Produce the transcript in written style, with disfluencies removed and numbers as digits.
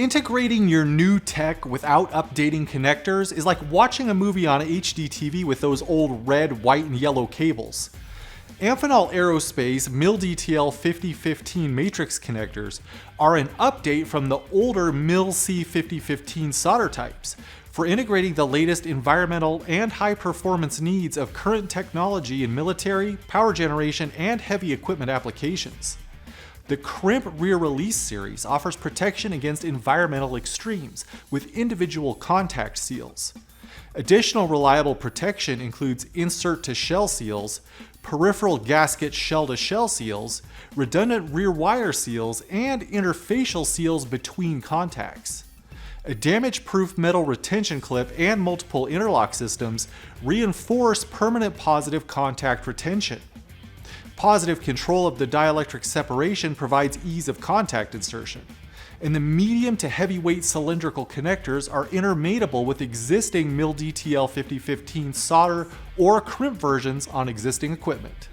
Integrating your new tech without updating connectors is like watching a movie on HD TV with those old red, white, and yellow cables. Amphenol Aerospace MIL-DTL-5015 matrix connectors are an update from the older MIL-C-5015 solder types for integrating the latest environmental and high-performance needs of current technology in military, power generation, and heavy equipment applications. The Crimp rear release series offers protection against environmental extremes with individual contact seals. Additional reliable protection includes insert-to-shell seals, peripheral gasket shell-to-shell seals, redundant rear wire seals, and interfacial seals between contacts. A damage-proof metal retention clip and multiple interlock systems reinforce permanent positive contact retention. Positive control of the dielectric separation provides ease of contact insertion. And the medium to heavyweight cylindrical connectors are intermatable with existing MIL-DTL-5015 solder or crimp versions on existing equipment.